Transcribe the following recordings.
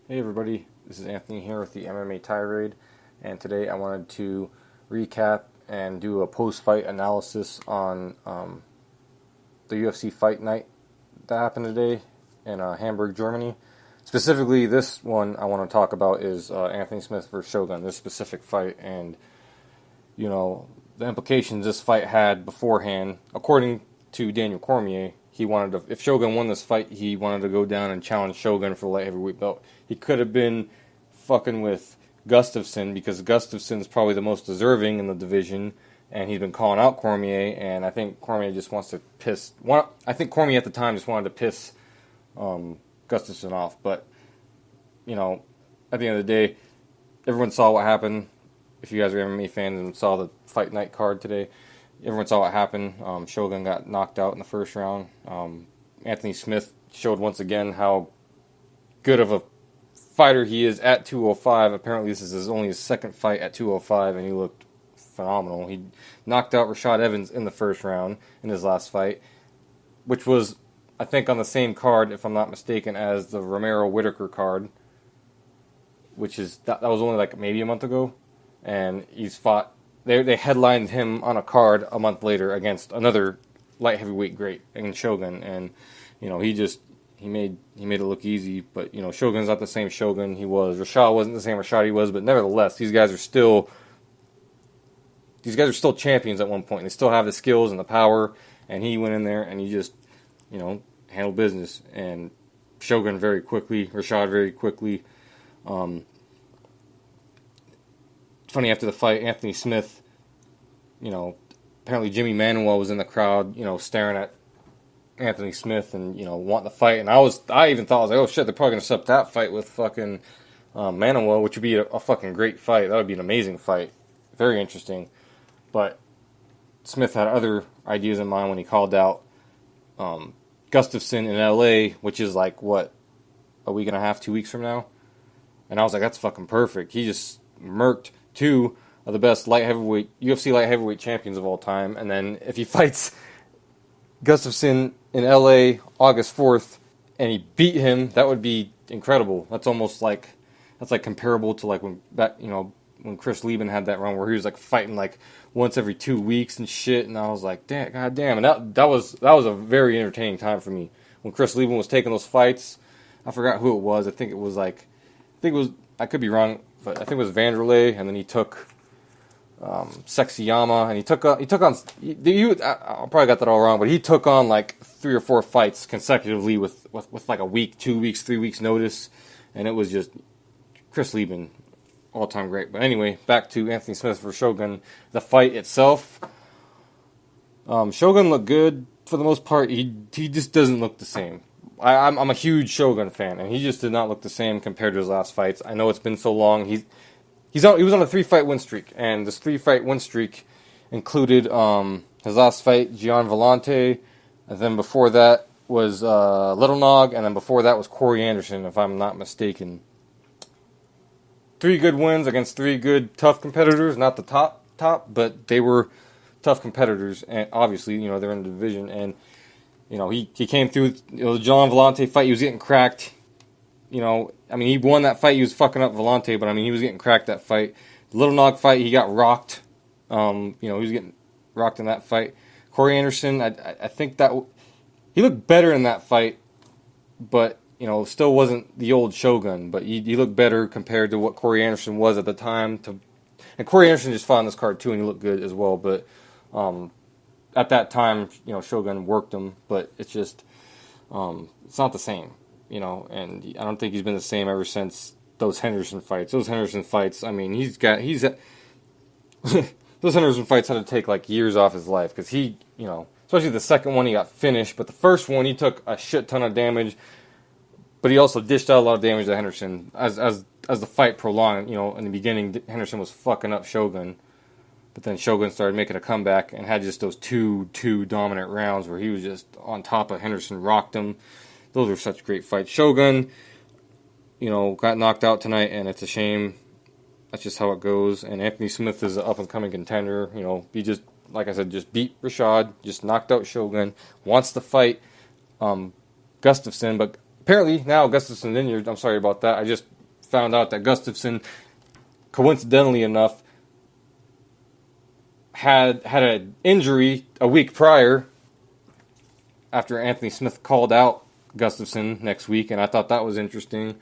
Hey everybody, this is Anthony here with the MMA Tirade, and today I wanted to recap and do a post-fight analysis on the UFC Fight Night that happened today in Hamburg, Germany. Specifically, this one I want to talk about is Anthony Smith versus Shogun, this specific fight, and the implications this fight had beforehand. According to Daniel Cormier, he wanted to, if Shogun won this fight, he wanted to go down and challenge Shogun for the light heavyweight belt. He could have been fucking with Gustafsson because Gustafsson's probably the most deserving in the division, and he's been calling out Cormier, and I think Cormier just wants to I think Cormier at the time just wanted to piss Gustafsson off, but at the end of the day, everyone saw what happened. If you guys are MMA fans and saw the fight night card today, everyone saw what happened. Shogun got knocked out in the first round. Anthony Smith showed once again how good of a fighter he is at 205. Apparently this is only his second fight at 205, and he looked phenomenal. He knocked out Rashad Evans in the first round in his last fight, which was, I think, on the same card, if I'm not mistaken, as the Romero-Whitaker card, which is that was only like maybe a month ago. And he's fought. They headlined him on a card a month later against another light heavyweight great in Shogun, and he made it look easy. But Shogun's not the same Shogun he was. Rashad wasn't the same Rashad he was. But nevertheless, these guys are still champions at one point. They still have the skills and the power. And he went in there and he just handled business. And Shogun very quickly, Rashad very quickly. Funny, after the fight, Anthony Smith, apparently Jimmy Manuel was in the crowd, staring at Anthony Smith and, wanting the fight. And I even thought, I was like, oh shit, they're probably going to set up that fight with fucking Manuel, which would be a fucking great fight. That would be an amazing fight. Very interesting. But Smith had other ideas in mind when he called out Gustafsson in LA, which is like, what, a week and a half, 2 weeks from now? And I was like, that's fucking perfect. He just murked two of the best UFC light heavyweight champions of all time, and then if he fights Gustafsson in LA August 4th and he beat him, that would be incredible. That's comparable to like when Chris Lieben had that run where he was like fighting like once every 2 weeks and shit, and I was like, damn, goddamn, and that was a very entertaining time for me when Chris Lieben was taking those fights. I forgot who it was. I could be wrong, but I think it was Vanderlei, and then he took Sexyama, and he took on. I probably got that all wrong, but he took on like 3 or 4 fights consecutively with like a week, 2 weeks, 3 weeks notice, and it was just Chris Lieben, all time great. But anyway, back to Anthony Smith for Shogun. The fight itself, Shogun looked good for the most part. He just doesn't look the same. I'm a huge Shogun fan, and he just did not look the same compared to his last fights. I know it's been so long. He was on a 3-fight win streak, and this 3-fight win streak included his last fight, Gian Vellante, and then before that was Little Nog, and then before that was Corey Anderson, if I'm not mistaken. 3 good wins against 3 good, tough competitors. Not the top, but they were tough competitors, and obviously, they're in the division, and he came through the Gian Vellante fight. He was getting cracked. He won that fight. He was fucking up Vellante, but he was getting cracked that fight. The Little Nog fight, he got rocked. He was getting rocked in that fight. Corey Anderson, I think that he looked better in that fight, but still wasn't the old Shogun. But he looked better compared to what Corey Anderson was at the time. And Corey Anderson just fought on this card too, and he looked good as well. But at that time, Shogun worked him, but it's just it's not the same. And I don't think he's been the same ever since those Henderson fights. Those Henderson fights, those Henderson fights had to take like years off his life because especially the second one he got finished, but the first one he took a shit ton of damage, but he also dished out a lot of damage to Henderson as the fight prolonged. In the beginning, Henderson was fucking up Shogun, but then Shogun started making a comeback and had just those two dominant rounds where he was just on top of Henderson, rocked him. Those are such great fights. Shogun, got knocked out tonight, and it's a shame. That's just how it goes. And Anthony Smith is an up-and-coming contender. He just, like I said, just beat Rashad, just knocked out Shogun, wants to fight Gustafsson, but apparently now Gustafsson's injured. I'm sorry about that. found out that Gustafsson, coincidentally enough, had an injury a week prior after Anthony Smith called out Gustafsson next week, and I thought that was interesting.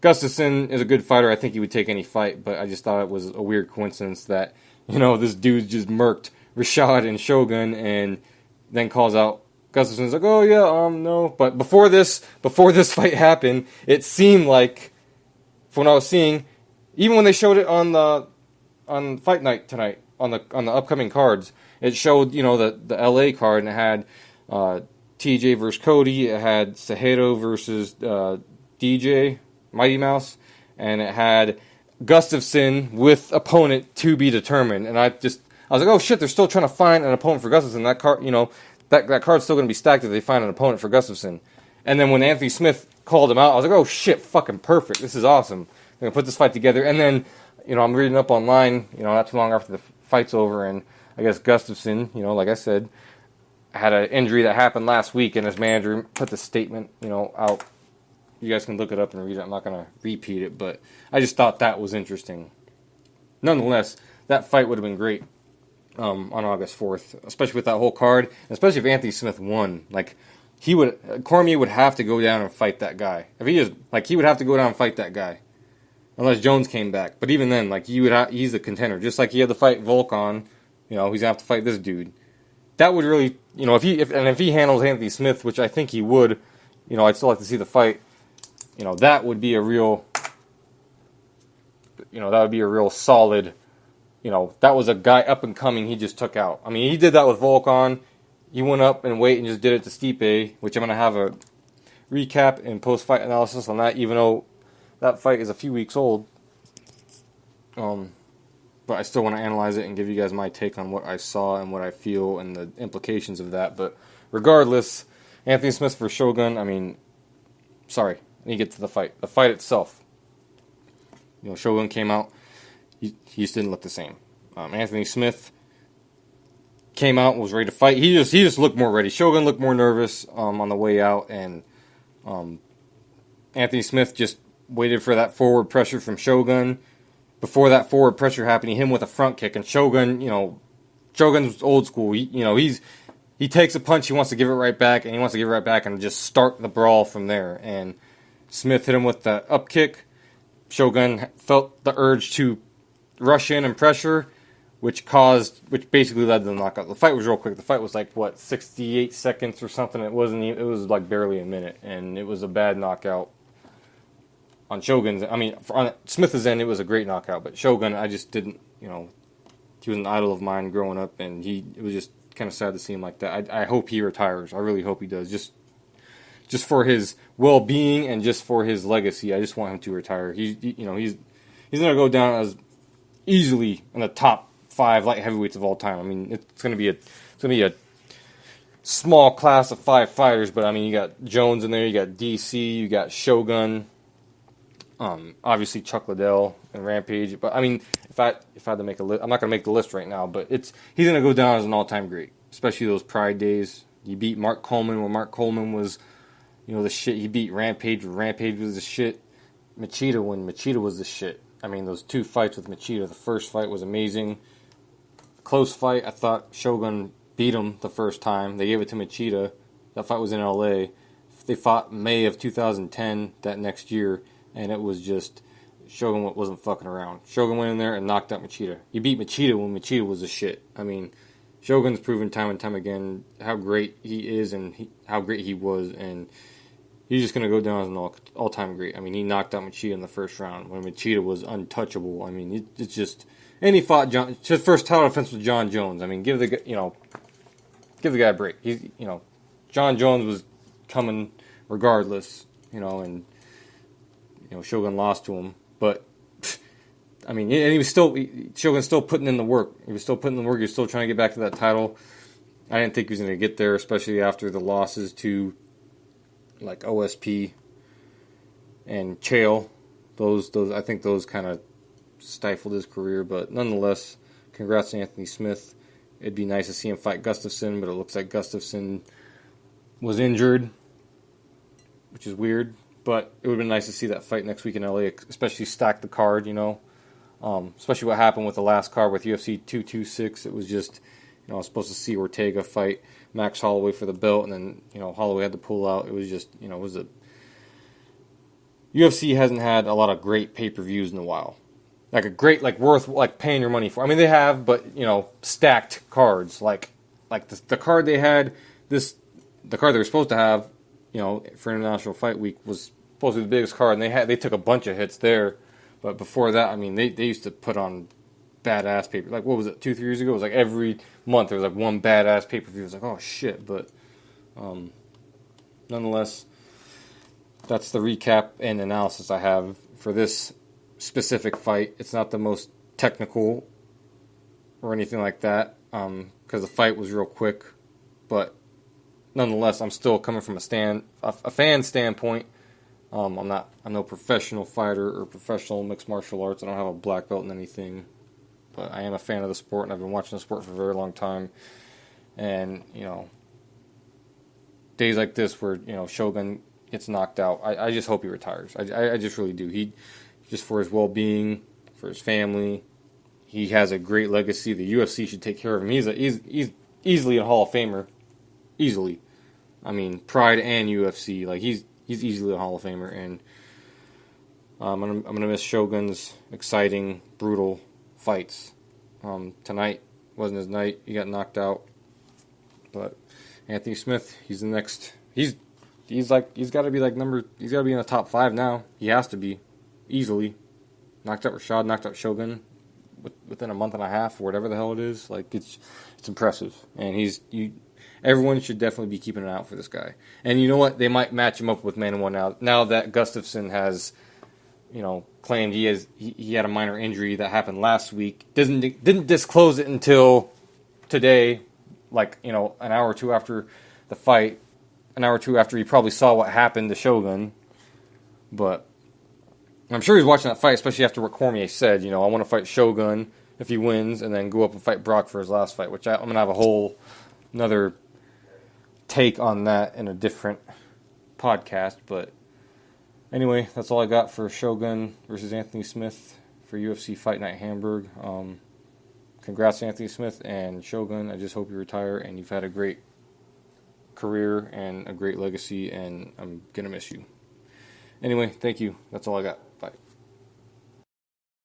Gustafsson is a good fighter. I think he would take any fight, but I just thought it was a weird coincidence that, this dude just murked Rashad and Shogun and then calls out Gustafsson's like, oh yeah, no. But before this fight happened, it seemed like, from what I was seeing, even when they showed it on Fight Night tonight, on the upcoming cards, it showed, the LA card, and it had TJ versus Cody, it had Cejudo versus DJ Mighty Mouse, and it had Gustafsson with opponent to be determined. And I was like, oh shit, they're still trying to find an opponent for Gustafsson. That card, that card's still going to be stacked if they find an opponent for Gustafsson. And then when Anthony Smith called him out, I was like, oh shit, fucking perfect. This is awesome. They're going to put this fight together. And then, I'm reading up online, not too long after the fight's over, and I guess Gustafsson, like I said, had an injury that happened last week, and his manager put the statement, out. You guys can look it up and read it. I'm not going to repeat it, but I just thought that was interesting. Nonetheless, that fight would have been great on August 4th, especially with that whole card, especially if Anthony Smith won. Like, Cormier would have to go down and fight that guy. If he is, he would have to go down and fight that guy. Unless Jones came back. But even then, he's the contender. Just like he had to fight Volkan, he's going to have to fight this dude. That would really, if he handles Anthony Smith, which I think he would, I'd still like to see the fight. That would be a real, solid, that was a guy up and coming he just took out. I mean, he did that with Volkan. He went up and wait and just did it to Stipe, which I'm going to have a recap and post-fight analysis on that, even though that fight is a few weeks old. But I still want to analyze it and give you guys my take on what I saw and what I feel and the implications of that. But regardless, Anthony Smith for Shogun, sorry. And you get to the fight. The fight itself. Shogun came out. He just didn't look the same. Anthony Smith came out and was ready to fight. He just looked more ready. Shogun looked more nervous on the way out, and Anthony Smith just waited for that forward pressure from Shogun. Before that forward pressure happened, he hit him with a front kick, and Shogun, Shogun's old school. He takes a punch, he wants to give it right back, and just start the brawl from there. And Smith hit him with the up kick. Shogun felt the urge to rush in and pressure, which basically led to the knockout. The fight was real quick. The fight was 68 seconds or something. It was barely a minute, and it was a bad knockout. On Shogun's, on Smith's end, it was a great knockout, but Shogun, I just didn't, he was an idol of mine growing up, and it was just kind of sad to see him like that. I hope he retires. I really hope he does. Just for his well-being and just for his legacy, I just want him to retire. He's going to go down as easily in the top 5 light heavyweights of all time. It's going to be a small class of 5 fighters, but you got Jones in there, you got DC, you got Shogun, obviously Chuck Liddell and Rampage. But if I had to make a list, I'm not going to make the list right now, but he's going to go down as an all-time great, especially those Pride days. He beat Mark Coleman when Mark Coleman was the shit. He beat Rampage when Rampage was the shit. Machida when Machida was the shit. Those 2 fights with Machida. The first fight was amazing. Close fight. I thought Shogun beat him the first time. They gave it to Machida. That fight was in LA. They fought May of 2010 that next year, and it was just Shogun wasn't fucking around. Shogun went in there and knocked out Machida. He beat Machida when Machida was the shit. Shogun's proven time and time again how great he is and how great he was, and he's just going to go down as an all-time great. He knocked out Machida in the first round when Machida was untouchable. It's just... And he fought his first title defense with John Jones. Give the guy a break. John Jones was coming regardless, and Shogun lost to him. But, and he was Shogun's still putting in the work. He was still trying to get back to that title. I didn't think he was going to get there, especially after the losses to OSP and Chael. Those I think those kind of stifled his career, but nonetheless, congrats to Anthony Smith. It'd be nice to see him fight Gustafsson, but it looks like Gustafsson was injured, which is weird, But it would have been nice to see that fight next week in LA, especially stack the card, especially what happened with the last card with UFC 226. It was just, I was supposed to see Ortega fight Max Holloway for the belt, and then, Holloway had to pull out. It was just, UFC hasn't had a lot of great pay-per-views in a while. Like a great, worth, paying your money for. I mean, they have, but, stacked cards. Like the card they had, the card they were supposed to have, for International Fight Week was supposed to be the biggest card, and they took a bunch of hits there. But before that, I mean, they used to put on badass paper. What was it, 2-3 years ago? It was every month there was one badass pay-per-view. It was oh shit. But nonetheless, that's the recap and analysis I have for this specific fight. It's not the most technical or anything like that, because the fight was real quick. But nonetheless, I'm still coming from a fan standpoint. I'm no professional fighter or professional mixed martial arts. I don't have a black belt in anything, but I am a fan of the sport, and I've been watching the sport for a very long time. And days like this where Shogun gets knocked out, I just hope he retires. I just really do. He just for his well-being, for his family, he has a great legacy. The UFC should take care of him. He's easily a Hall of Famer, easily. I mean, Pride and UFC, he's easily a Hall of Famer, and I'm gonna miss Shogun's exciting, brutal fights. Tonight wasn't his night; he got knocked out. But Anthony Smith, he's the next. He's got to be he's got to be in the top 5 now. He has to be, easily. Knocked out Rashad, knocked out Shogun within a month and a half, or whatever the hell it is. It's impressive, and everyone should definitely be keeping an eye out for this guy. And you know what? They might match him up with Manuel now. Now that Gustafsson has, claimed he had a minor injury that happened last week. Didn't disclose it until today, an hour or two after the fight. An hour or two after he probably saw what happened to Shogun. But I'm sure he's watching that fight, especially after what Cormier said. I want to fight Shogun if he wins, and then go up and fight Brock for his last fight, which I'm going to have a whole another take on that in a different podcast. But anyway, that's all I got for Shogun versus Anthony Smith for UFC Fight Night Hamburg. Congrats to Anthony Smith and Shogun. I just hope you retire and you've had a great career and a great legacy, and I'm going to miss you. Anyway, thank you. That's all I got.